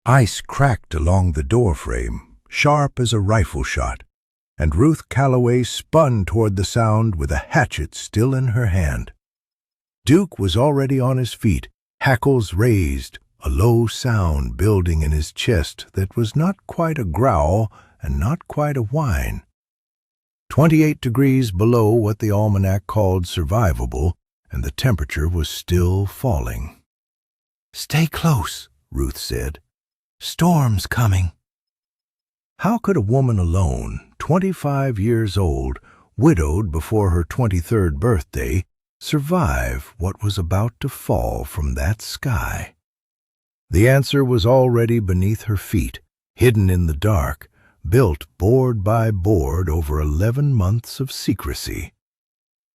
Ice cracked along the doorframe, sharp as a rifle shot, and Ruth Calloway spun toward the sound with a hatchet still in her hand. Duke was already on his feet, hackles raised, a low sound building in his chest that was not quite a growl and not quite a whine. 28 degrees below what the almanac called survivable, and the temperature was still falling. "Stay close," Ruth said. "Storm's coming." How could a woman alone, 25 years old, widowed before her 23rd birthday, survive what was about to fall from that sky? The answer was already beneath her feet, hidden in the dark, built board by board over 11 months of secrecy.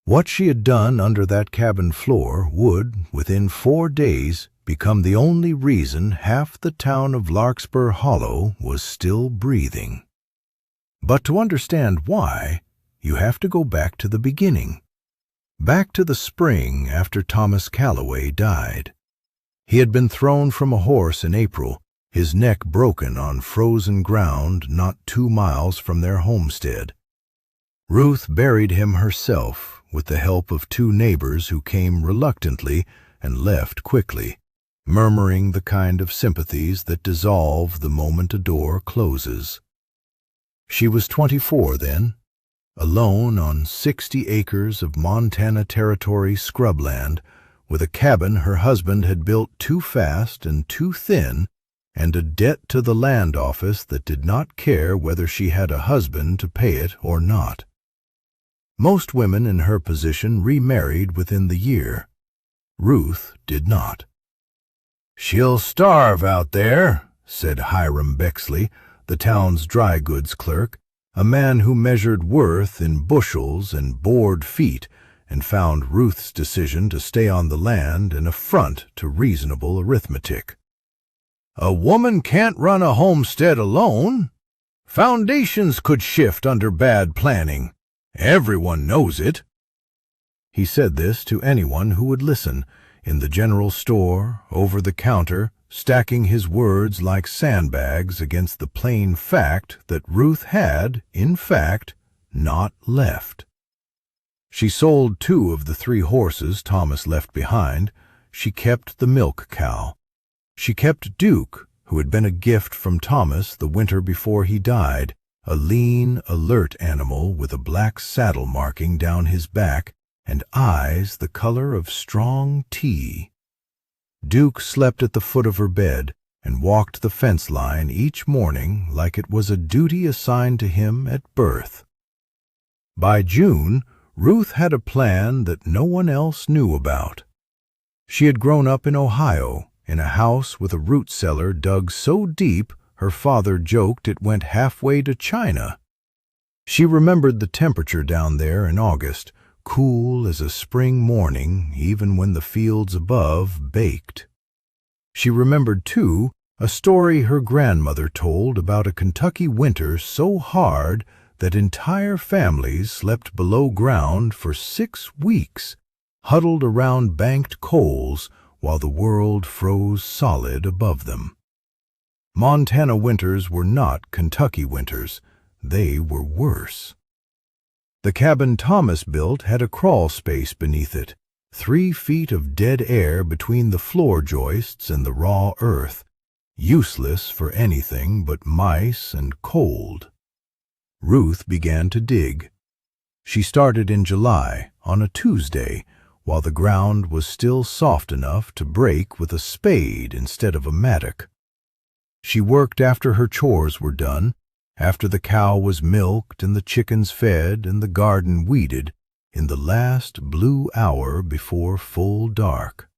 What she had done under that cabin floor would, within 4 days, become the only reason half the town of Larkspur Hollow was still breathing. But to understand why, you have to go back to the beginning, back to the spring after Thomas Calloway died. He had been thrown from a horse in April, his neck broken on frozen ground not 2 miles from their homestead. Ruth buried him herself with the help of 2 neighbors who came reluctantly and left quickly, murmuring the kind of sympathies that dissolve the moment a door closes. She was 24 then, alone on 60 acres of Montana Territory scrubland, with a cabin her husband had built too fast and too thin, and a debt to the land office that did not care whether she had a husband to pay it or not. Most women in her position remarried within the year. Ruth did not. "She'll starve out there," said Hiram Bexley, the town's dry goods clerk, a man who measured worth in bushels and board feet, and found Ruth's decision to stay on the land an affront to reasonable arithmetic. "A woman can't run a homestead alone. Foundations could shift under bad planning. Everyone knows it." He said this to anyone who would listen, in the general store, over the counter, stacking his words like sandbags against the plain fact that Ruth had, in fact, not left. She sold 2 of the 3 horses Thomas left behind. She kept the milk cow. She kept Duke, who had been a gift from Thomas the winter before he died, a lean, alert animal with a black saddle marking down his back and eyes the color of strong tea. Duke slept at the foot of her bed and walked the fence line each morning like it was a duty assigned to him at birth. By June, Ruth had a plan that no one else knew about. She had grown up in Ohio, in a house with a root cellar dug so deep her father joked it went halfway to China. She remembered the temperature down there in August, cool as a spring morning even when the fields above baked. She remembered, too, a story her grandmother told about a Kentucky winter so hard that entire families slept below ground for 6 weeks, huddled around banked coals while the world froze solid above them. Montana winters were not Kentucky winters. They were worse. The cabin Thomas built had a crawl space beneath it, 3 feet of dead air between the floor joists and the raw earth, useless for anything but mice and cold. Ruth began to dig. She started in July, on a Tuesday, while the ground was still soft enough to break with a spade instead of a mattock. She worked after her chores were done, after the cow was milked and the chickens fed and the garden weeded, in the last blue hour before full dark.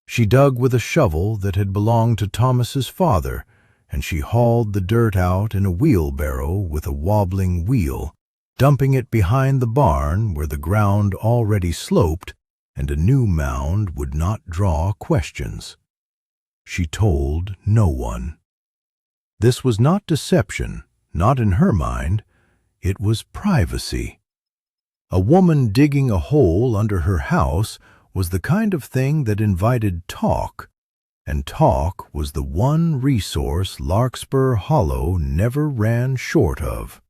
She dug with a shovel that had belonged to Thomas's father, and she hauled the dirt out in a wheelbarrow with a wobbling wheel, dumping it behind the barn where the ground already sloped and a new mound would not draw questions. She told no one. This was not deception, not in her mind. It was privacy. A woman digging a hole under her house was the kind of thing that invited talk, and talk was the one resource Larkspur Hollow never ran short of.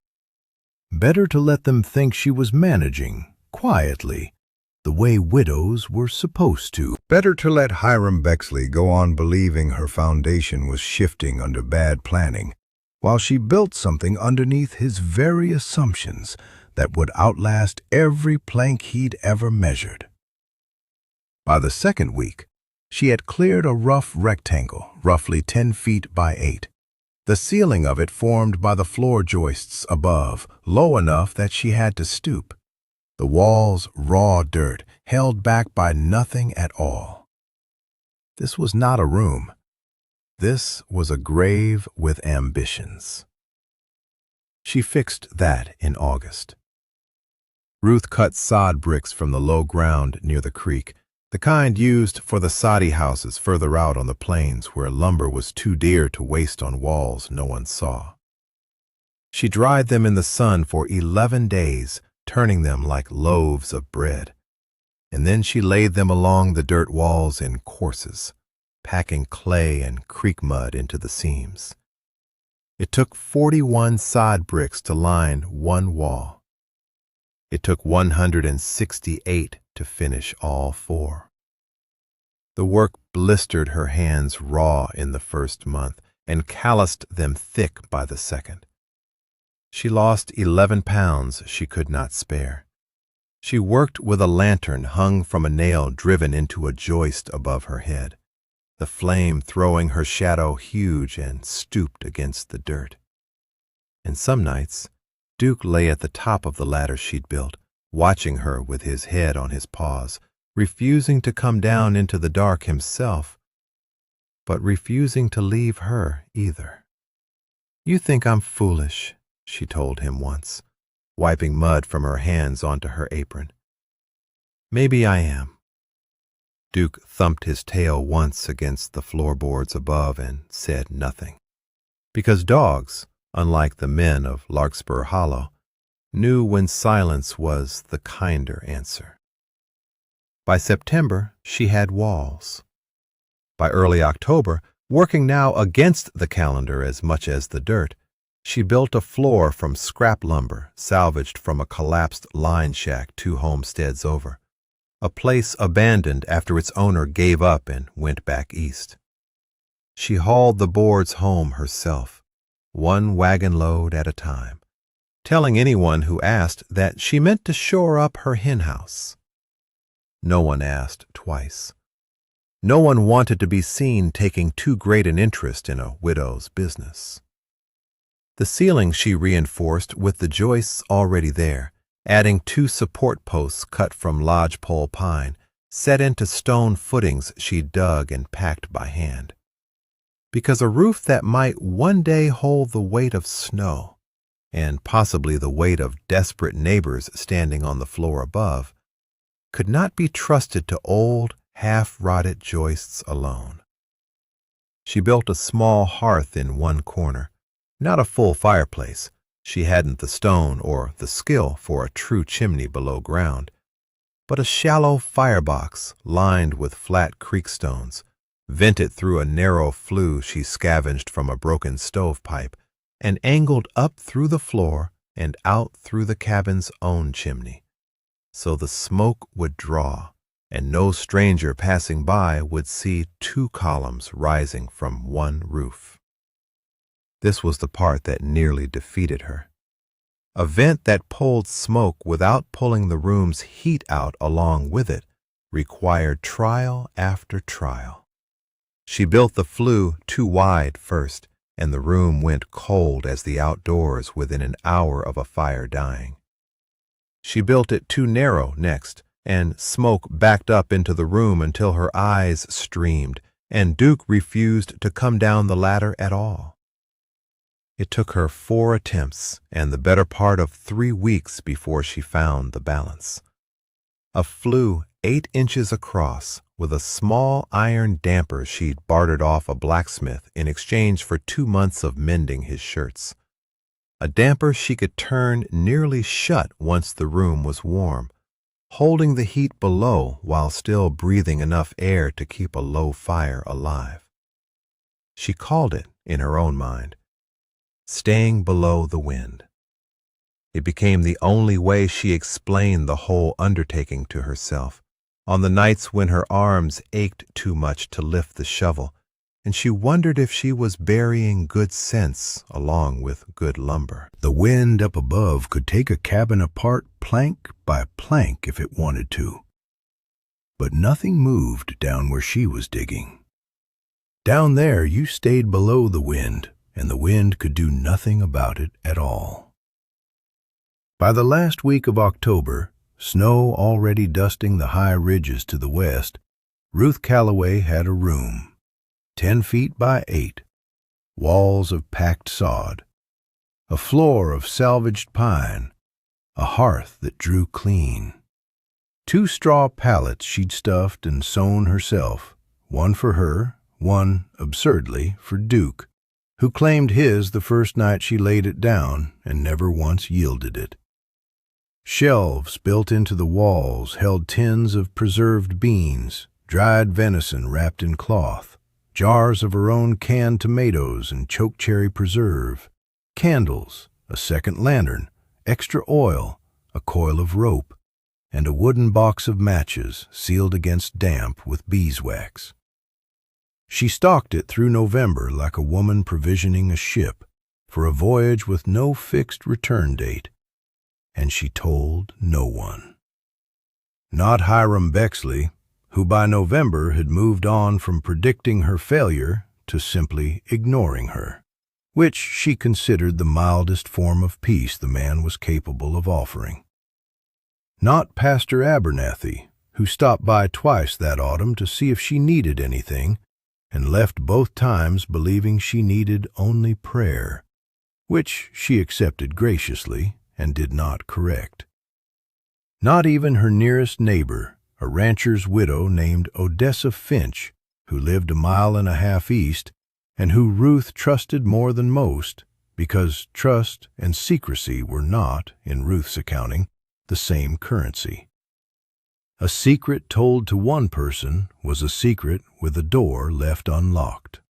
Better to let them think she was managing, quietly, the way widows were supposed to. Better to let Hiram Bexley go on believing her foundation was shifting under bad planning, while she built something underneath his very assumptions that would outlast every plank he'd ever measured. By the second week, she had cleared a rough rectangle, roughly 10 feet by 8. The ceiling of it formed by the floor joists above, low enough that she had to stoop. The walls raw dirt, held back by nothing at all. This was not a room. This was a grave with ambitions. She fixed that in August. Ruth cut sod bricks from the low ground near the creek, the kind used for the soddy houses further out on the plains where lumber was too dear to waste on walls no one saw. She dried them in the sun for 11 days, turning them like loaves of bread, and then she laid them along the dirt walls in courses, packing clay and creek mud into the seams. It took 41 sod bricks to line one wall. It took 168 to finish all 4. The work blistered her hands raw in the first month and calloused them thick by the second. She lost 11 pounds she could not spare. She worked with a lantern hung from a nail driven into a joist above her head, the flame throwing her shadow huge and stooped against the dirt. And some nights, Duke lay at the top of the ladder she'd built, watching her with his head on his paws, refusing to come down into the dark himself, but refusing to leave her either. "You think I'm foolish," she told him once, wiping mud from her hands onto her apron. "Maybe I am." Duke thumped his tail once against the floorboards above and said nothing, because dogs, unlike the men of Larkspur Hollow, knew when silence was the kinder answer. By September, she had walls. By early October, working now against the calendar as much as the dirt, she built a floor from scrap lumber salvaged from a collapsed line shack 2 homesteads over, a place abandoned after its owner gave up and went back east. She hauled the boards home herself, 1 wagon load at a time, telling anyone who asked that she meant to shore up her hen house. No one asked twice. No one wanted to be seen taking too great an interest in a widow's business. The ceiling she reinforced with the joists already there, adding 2 support posts cut from lodgepole pine, set into stone footings she dug and packed by hand. Because a roof that might one day hold the weight of snow, and possibly the weight of desperate neighbors standing on the floor above, could not be trusted to old, half-rotted joists alone. She built a small hearth in one corner, not a full fireplace. She hadn't the stone or the skill for a true chimney below ground, but a shallow firebox lined with flat creek stones, vented through a narrow flue she scavenged from a broken stovepipe, and angled up through the floor and out through the cabin's own chimney, so the smoke would draw, and no stranger passing by would see 2 columns rising from one roof. This was the part that nearly defeated her. A vent that pulled smoke without pulling the room's heat out along with it required trial after trial. She built the flue too wide first, and the room went cold as the outdoors within an hour of a fire dying. She built it too narrow next, and smoke backed up into the room until her eyes streamed, and Duke refused to come down the ladder at all. It took her 4 attempts and the better part of 3 weeks before she found the balance. A flue 8 inches across with a small iron damper she'd bartered off a blacksmith in exchange for 2 months of mending his shirts. A damper she could turn nearly shut once the room was warm, holding the heat below while still breathing enough air to keep a low fire alive. She called it, in her own mind, staying below the wind. It became the only way she explained the whole undertaking to herself, on the nights when her arms ached too much to lift the shovel, and she wondered if she was burying good sense along with good lumber. The wind up above could take a cabin apart plank by plank if it wanted to. But nothing moved down where she was digging. Down there you stayed below the wind, and the wind could do nothing about it at all. By the last week of October, snow already dusting the high ridges to the west, Ruth Calloway had a room, 10 feet by 8, walls of packed sod, a floor of salvaged pine, a hearth that drew clean. 2 straw pallets she'd stuffed and sewn herself, one for her, one, absurdly, for Duke, who claimed his the first night she laid it down and never once yielded it. Shelves built into the walls held tins of preserved beans, dried venison wrapped in cloth, jars of her own canned tomatoes and chokecherry preserve, candles, a second lantern, extra oil, a coil of rope, and a wooden box of matches sealed against damp with beeswax. She stalked it through November like a woman provisioning a ship for a voyage with no fixed return date, and she told no one. Not Hiram Bexley, who by November had moved on from predicting her failure to simply ignoring her, which she considered the mildest form of peace the man was capable of offering. Not Pastor Abernathy, who stopped by twice that autumn to see if she needed anything, and left both times believing she needed only prayer, which she accepted graciously and did not correct. Not even her nearest neighbor, a rancher's widow named Odessa Finch, who lived 1.5 miles east, and who Ruth trusted more than most, because trust and secrecy were not, in Ruth's accounting, the same currency. A secret told to one person was a secret with a door left unlocked.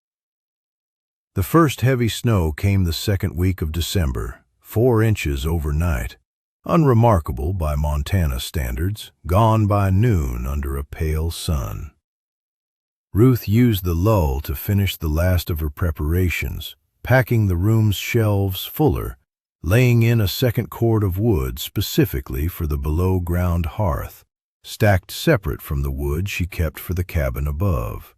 The first heavy snow came the second week of December, 4 inches overnight, unremarkable by Montana standards, gone by noon under a pale sun. Ruth used the lull to finish the last of her preparations, packing the room's shelves fuller, laying in a second cord of wood specifically for the below-ground hearth, stacked separate from the wood she kept for the cabin above.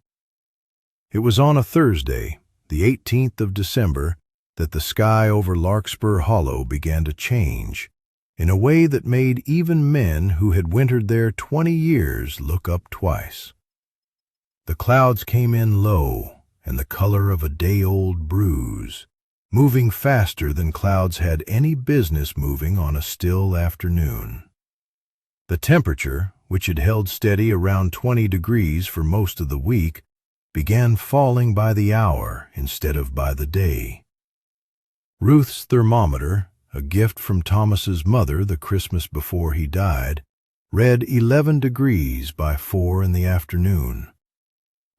It was on a Thursday, the 18th of December, that the sky over Larkspur Hollow began to change, in a way that made even men who had wintered there 20 years look up twice. The clouds came in low and the color of a day-old bruise, moving faster than clouds had any business moving on a still afternoon. The temperature, which had held steady around 20 degrees for most of the week, began falling by the hour instead of by the day. Ruth's thermometer, a gift from Thomas's mother the Christmas before he died, read 11 degrees by 4 in the afternoon.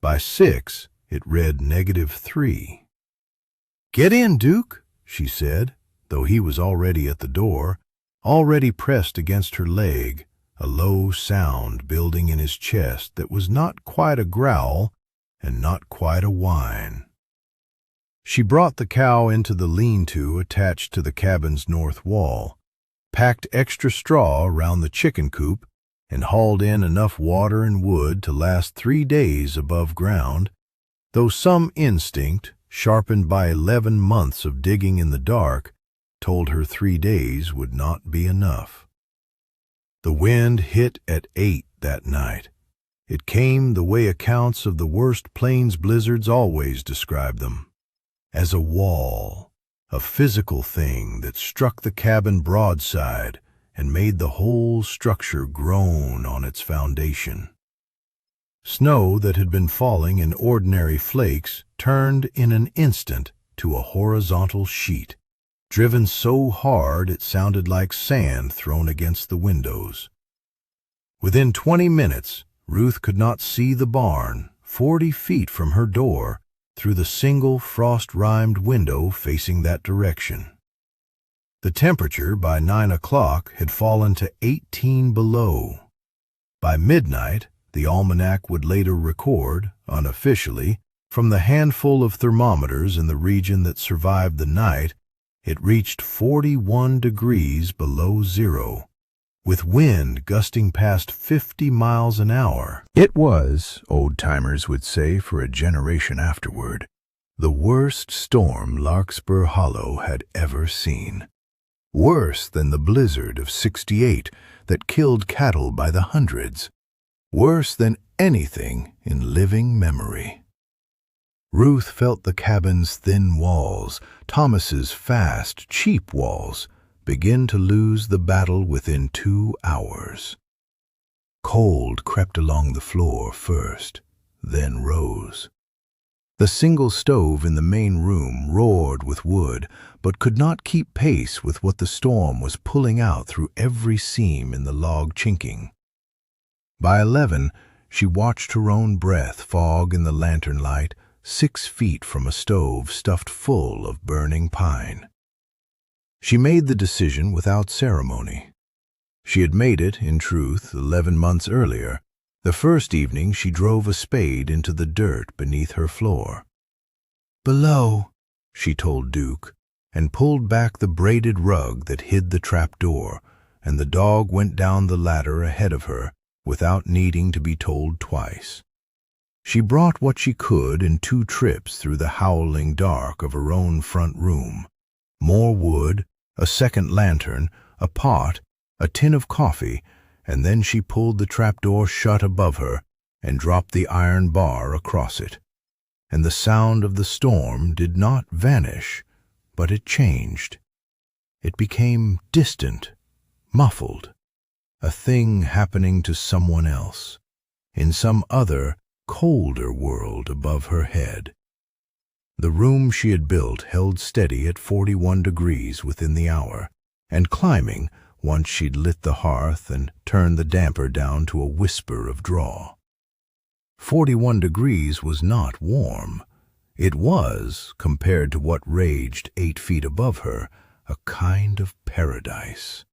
By 6, it read -3. "Get in, Duke," she said, though he was already at the door, already pressed against her leg, a low sound building in his chest that was not quite a growl and not quite a whine. She brought the cow into the lean-to attached to the cabin's north wall, packed extra straw around the chicken coop, and hauled in enough water and wood to last 3 days above ground, though some instinct, sharpened by 11 months of digging in the dark, told her 3 days would not be enough. The wind hit at 8 that night. It came the way accounts of the worst plains blizzards always describe them, as a wall, a physical thing that struck the cabin broadside and made the whole structure groan on its foundation. Snow that had been falling in ordinary flakes turned in an instant to a horizontal sheet, driven so hard it sounded like sand thrown against the windows. Within 20 minutes, Ruth could not see the barn, 40 feet from her door, through the single frost-rimed window facing that direction. The temperature by 9 o'clock had fallen to 18 below. By midnight, the almanac would later record, unofficially, from the handful of thermometers in the region that survived the night, it reached 41 degrees below zero, with wind gusting past 50 miles an hour. It was, old-timers would say for a generation afterward, the worst storm Larkspur Hollow had ever seen. Worse than the blizzard of '68 that killed cattle by the hundreds. Worse than anything in living memory. Ruth felt the cabin's thin walls, Thomas's fast, cheap walls, begin to lose the battle within 2 hours. Cold crept along the floor first, then rose. The single stove in the main room roared with wood, but could not keep pace with what the storm was pulling out through every seam in the log chinking. By 11, she watched her own breath fog in the lantern light, 6 feet from a stove stuffed full of burning pine. She made the decision without ceremony. She had made it, in truth, 11 months earlier, the first evening she drove a spade into the dirt beneath her floor. "Below," she told Duke, and pulled back the braided rug that hid the trapdoor, and the dog went down the ladder ahead of her without needing to be told twice. She brought what she could in 2 trips through the howling dark of her own front room. More wood, a second lantern, a pot, a tin of coffee, and then she pulled the trapdoor shut above her and dropped the iron bar across it. And the sound of the storm did not vanish, but it changed. It became distant, muffled, a thing happening to someone else, in some other, colder world above her head. The room she had built held steady at 41 degrees within the hour, and climbing once she'd lit the hearth and turned the damper down to a whisper of draw. 41 degrees was not warm. It was, compared to what raged 8 feet above her, a kind of paradise.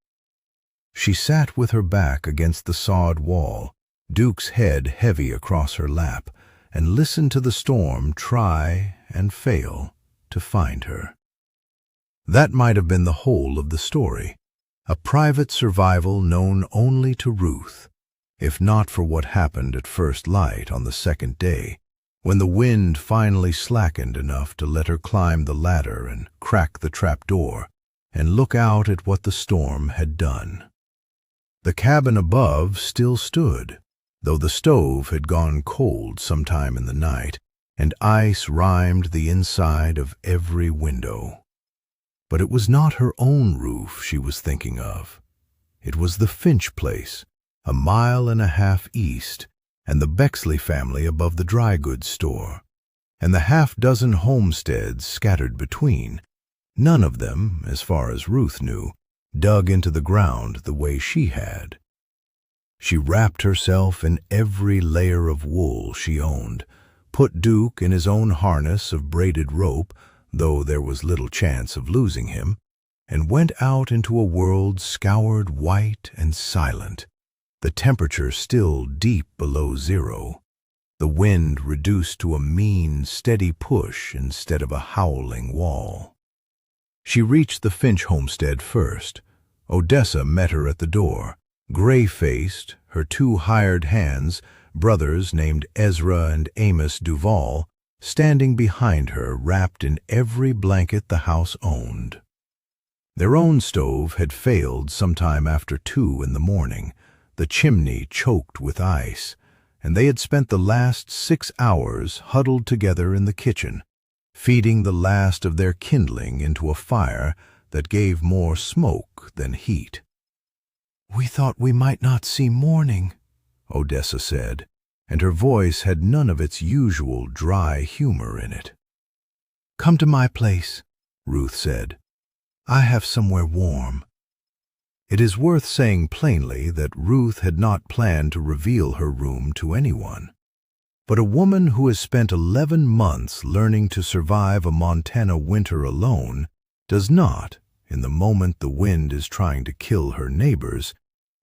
She sat with her back against the sawed wall, Duke's head heavy across her lap, and listened to the storm try and fail to find her. That might have been the whole of the story, a private survival known only to Ruth, if not for what happened at first light on the second day, when the wind finally slackened enough to let her climb the ladder and crack the trapdoor and look out at what the storm had done. The cabin above still stood, though the stove had gone cold sometime in the night, and ice rimed the inside of every window. But it was not her own roof she was thinking of. It was the Finch place, a mile and a half east, and the Bexley family above the dry goods store, and the half-dozen homesteads scattered between, none of them, as far as Ruth knew, dug into the ground the way she had. She wrapped herself in every layer of wool she owned, put Duke in his own harness of braided rope, though there was little chance of losing him, and went out into a world scoured white and silent, the temperature still deep below zero, the wind reduced to a mean, steady push instead of a howling wall. She reached the Finch homestead first. Odessa met her at the door, gray-faced, her 2 hired hands, brothers named Ezra and Amos Duval, standing behind her wrapped in every blanket the house owned. Their own stove had failed sometime after 2 in the morning, the chimney choked with ice, and they had spent the last 6 hours huddled together in the kitchen, feeding the last of their kindling into a fire that gave more smoke than heat. "We thought we might not see morning," Odessa said, and her voice had none of its usual dry humor in it. "Come to my place," Ruth said. "I have somewhere warm." It is worth saying plainly that Ruth had not planned to reveal her room to anyone. But a woman who has spent 11 months learning to survive a Montana winter alone does not, in the moment the wind is trying to kill her neighbors,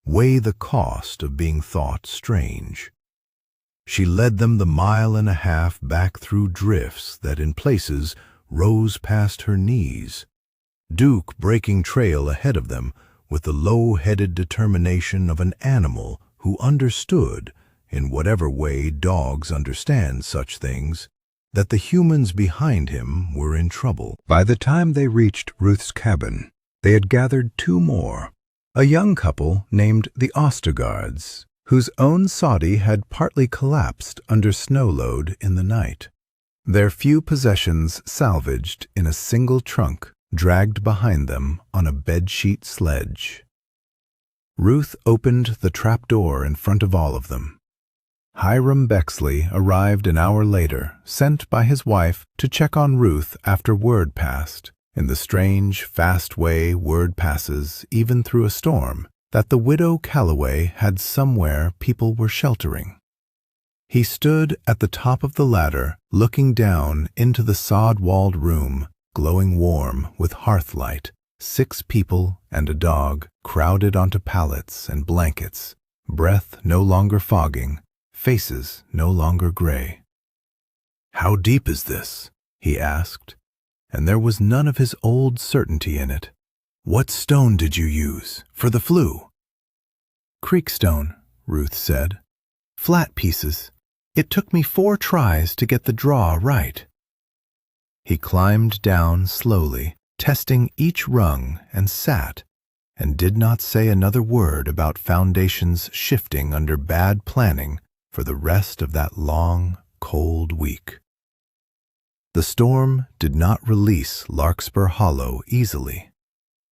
weigh the cost of being thought strange. She led them the 1.5 miles back through drifts that in places rose past her knees, Duke breaking trail ahead of them with the low-headed determination of an animal who understood, in whatever way dogs understand such things, that the humans behind him were in trouble. By the time they reached Ruth's cabin, they had gathered 2 more, a young couple named the Ostergaards, whose own soddy had partly collapsed under snow load in the night, their few possessions salvaged in a single trunk dragged behind them on a bedsheet sledge. Ruth opened the trapdoor in front of all of them. Hiram Bexley arrived an hour later, sent by his wife to check on Ruth after word passed, in the strange, fast way word passes even through a storm, that the widow Calloway had somewhere people were sheltering. He stood at the top of the ladder, looking down into the sod-walled room, glowing warm with hearthlight, 6 people and a dog crowded onto pallets and blankets, breath no longer fogging, faces no longer gray. "How deep is this?" he asked, and there was none of his old certainty in it. "What stone did you use for the flue?" "Creek stone," Ruth said. "Flat pieces. It took me 4 tries to get the draw right." He climbed down slowly, testing each rung, and sat, and did not say another word about foundations shifting under bad planning for the rest of that long, cold week. The storm did not release Larkspur Hollow easily.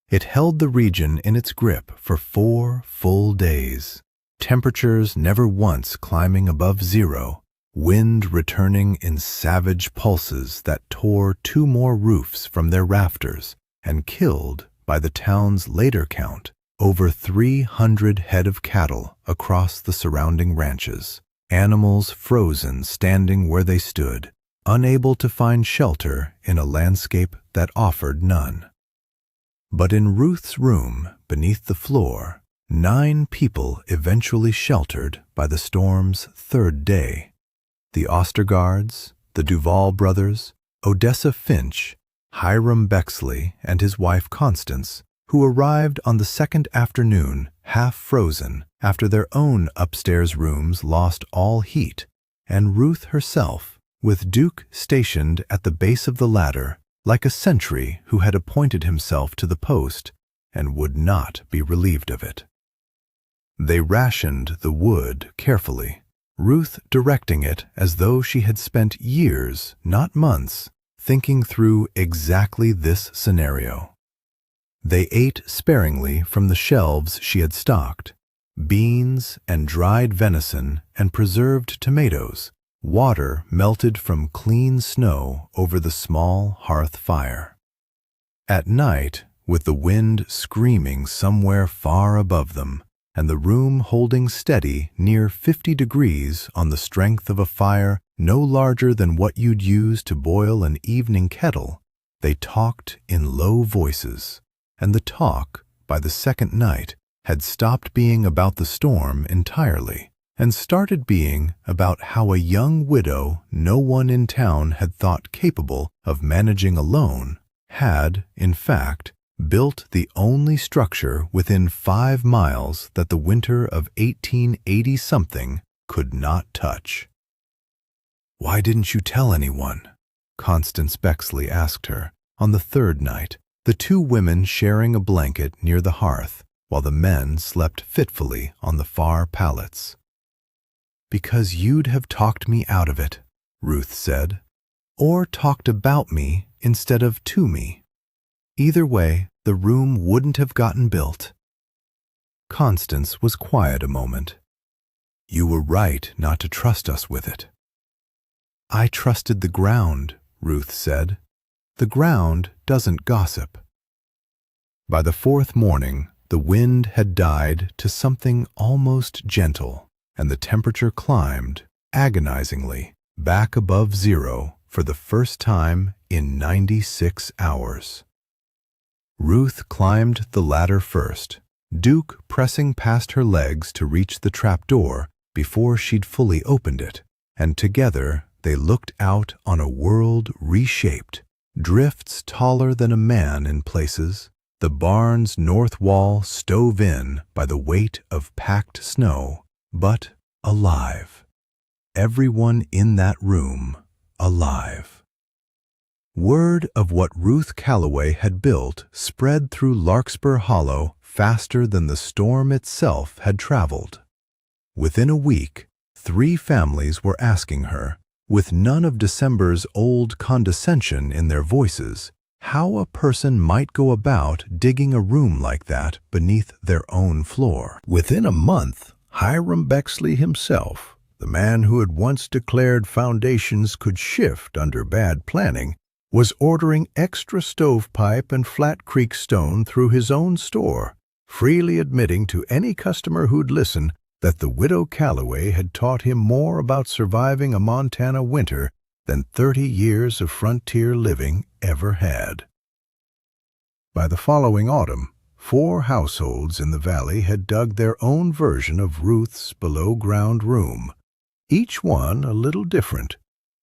It held the region in its grip for 4 full days, temperatures never once climbing above 0, wind returning in savage pulses that tore 2 more roofs from their rafters and killed, by the town's later count, over 300 head of cattle across the surrounding ranches, animals frozen standing where they stood, unable to find shelter in a landscape that offered none. But in Ruth's room, beneath the floor, 9 people eventually sheltered by the storm's 3rd day. The Ostergaards, the Duval brothers, Odessa Finch, Hiram Bexley and his wife Constance, who arrived on the 2nd afternoon, half frozen after their own upstairs rooms lost all heat, and Ruth herself, with Duke stationed at the base of the ladder, like a sentry who had appointed himself to the post and would not be relieved of it. They rationed the wood carefully, Ruth directing it as though she had spent years, not months, thinking through exactly this scenario. They ate sparingly from the shelves she had stocked, beans and dried venison and preserved tomatoes, water melted from clean snow over the small hearth fire. At night, with the wind screaming somewhere far above them, and the room holding steady near 50 degrees on the strength of a fire no larger than what you'd use to boil an evening kettle, they talked in low voices, and the talk, by the 2nd night, had stopped being about the storm entirely, and started being about how a young widow no one in town had thought capable of managing alone had, in fact, built the only structure within 5 miles that the winter of 1880-something could not touch. "Why didn't you tell anyone?" Constance Bexley asked her on the 3rd night, the 2 women sharing a blanket near the hearth while the men slept fitfully on the far pallets. "Because you'd have talked me out of it," Ruth said, "or talked about me instead of to me. Either way, the room wouldn't have gotten built." Constance was quiet a moment. "You were right not to trust us with it." "I trusted the ground," Ruth said. "The ground doesn't gossip." By the 4th morning, the wind had died to something almost gentle, and the temperature climbed, agonizingly, back above zero for the first time in 96 hours. Ruth climbed the ladder first, Duke pressing past her legs to reach the trapdoor before she'd fully opened it, and together they looked out on a world reshaped, drifts taller than a man in places, the barn's north wall stove in by the weight of packed snow, but alive. Everyone in that room alive. Word of what Ruth Calloway had built spread through Larkspur Hollow faster than the storm itself had traveled. Within a week, 3 families were asking her, with none of December's old condescension in their voices, how a person might go about digging a room like that beneath their own floor. Within a month, Hiram Bexley himself, the man who had once declared foundations could shift under bad planning, was ordering extra stovepipe and Flat Creek stone through his own store, freely admitting to any customer who'd listen that the widow Calloway had taught him more about surviving a Montana winter than 30 years of frontier living ever had. By the following autumn, 4 households in the valley had dug their own version of Ruth's below-ground room, each one a little different,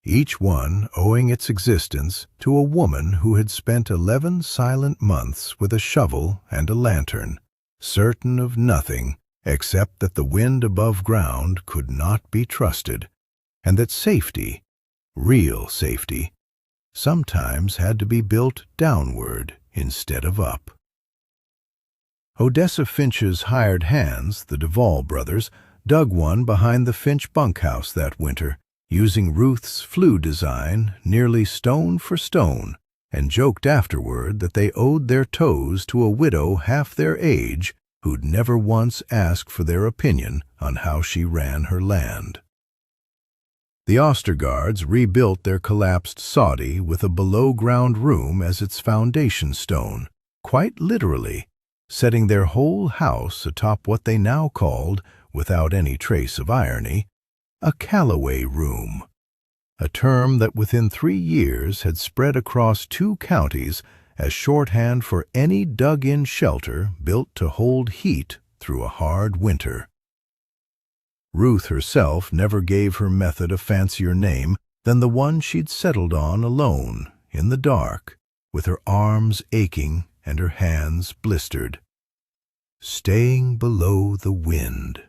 each one owing its existence to a woman who had spent 11 silent months with a shovel and a lantern, certain of nothing except that the wind above ground could not be trusted, and that safety, real safety, sometimes had to be built downward instead of up. Odessa Finch's hired hands, the Duvall brothers, dug one behind the Finch bunkhouse that winter, using Ruth's flue design nearly stone for stone, and joked afterward that they owed their toes to a widow half their age who'd never once asked for their opinion on how she ran her land. The Ostergaards rebuilt their collapsed soddy with a below-ground room as its foundation stone, quite literally, setting their whole house atop what they now called, without any trace of irony, a Calloway room, a term that within 3 years had spread across 2 counties as shorthand for any dug-in shelter built to hold heat through a hard winter. Ruth herself never gave her method a fancier name than the one she'd settled on alone, in the dark, with her arms aching and her hands blistered. Staying below the wind.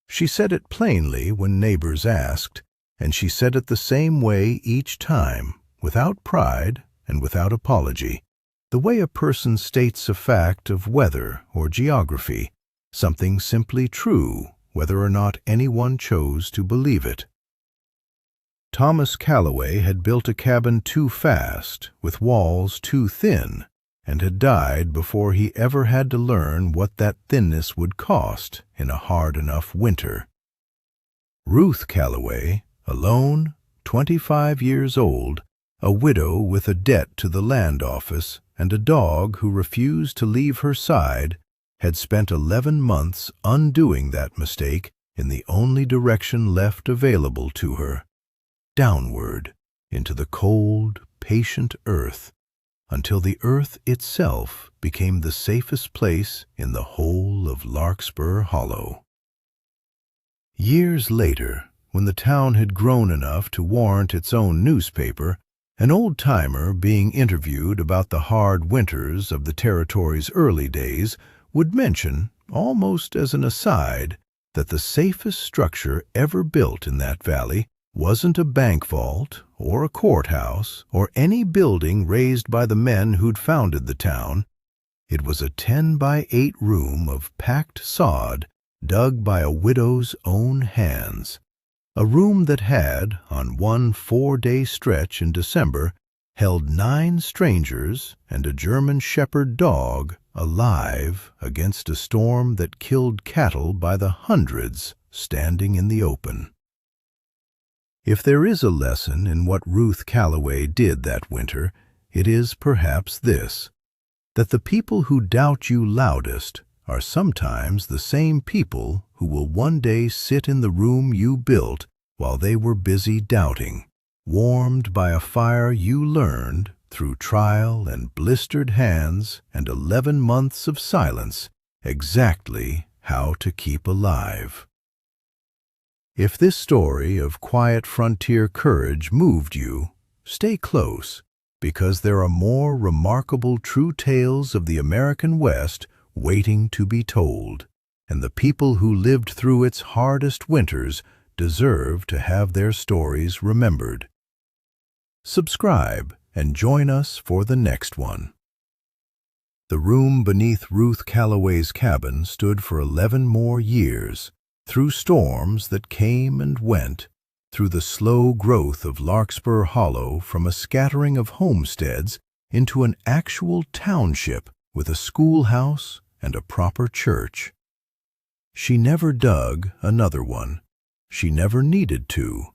She said it plainly when neighbors asked, and she said it the same way each time, without pride and without apology, the way a person states a fact of weather or geography, something simply true, whether or not anyone chose to believe it. Thomas Calloway had built a cabin too fast, with walls too thin, and had died before he ever had to learn what that thinness would cost in a hard enough winter. Ruth Calloway, alone, 25 years old, a widow with a debt to the land office and a dog who refused to leave her side, had spent 11 months undoing that mistake in the only direction left available to her, downward into the cold, patient earth, until the earth itself became the safest place in the whole of Larkspur Hollow. Years later, when the town had grown enough to warrant its own newspaper, an old-timer being interviewed about the hard winters of the territory's early days would mention, almost as an aside, that the safest structure ever built in that valley wasn't a bank vault or a courthouse or any building raised by the men who'd founded the town. It was a 10-by-8 room of packed sod dug by a widow's own hands, a room that had, on one 4-day stretch in December, held 9 strangers and a German shepherd dog alive against a storm that killed cattle by the hundreds standing in the open. If there is a lesson in what Ruth Calloway did that winter, it is perhaps this, that the people who doubt you loudest are sometimes the same people who will one day sit in the room you built while they were busy doubting, warmed by a fire you learned, through trial and blistered hands and 11 months of silence, exactly how to keep alive. If this story of quiet frontier courage moved you, stay close, because there are more remarkable true tales of the American West waiting to be told, and the people who lived through its hardest winters deserve to have their stories remembered. Subscribe and join us for the next one. The room beneath Ruth Calloway's cabin stood for 11 more years, through storms that came and went, through the slow growth of Larkspur Hollow from a scattering of homesteads into an actual township with a schoolhouse and a proper church. She never dug another one. She never needed to.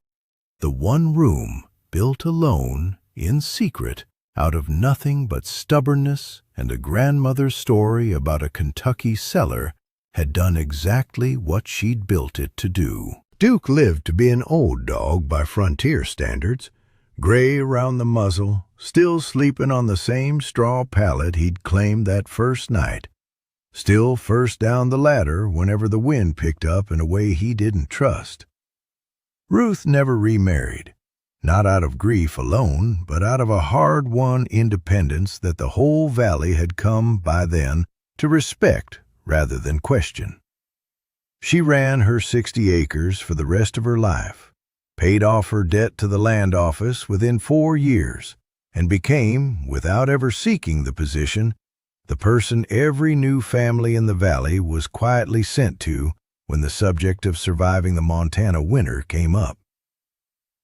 The one room, built alone, in secret, out of nothing but stubbornness and a grandmother's story about a Kentucky cellar, had done exactly what she'd built it to do. Duke lived to be an old dog by frontier standards, gray around the muzzle, still sleeping on the same straw pallet he'd claimed that first night, still first down the ladder whenever the wind picked up in a way he didn't trust. Ruth never remarried, not out of grief alone, but out of a hard-won independence that the whole valley had come by then to respect rather than question. She ran her 60 acres for the rest of her life, paid off her debt to the land office within 4 years, and became, without ever seeking the position, the person every new family in the valley was quietly sent to when the subject of surviving the Montana winter came up.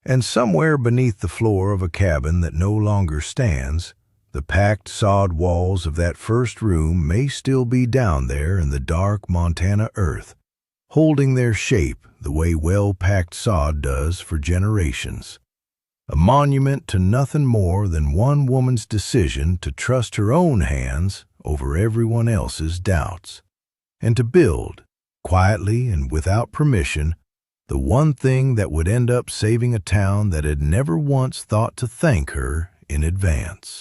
And somewhere beneath the floor of a cabin that no longer stands, the packed sod walls of that first room may still be down there in the dark Montana earth, holding their shape the way well-packed sod does for generations. A monument to nothing more than one woman's decision to trust her own hands over everyone else's doubts, and to build, quietly and without permission, the one thing that would end up saving a town that had never once thought to thank her in advance.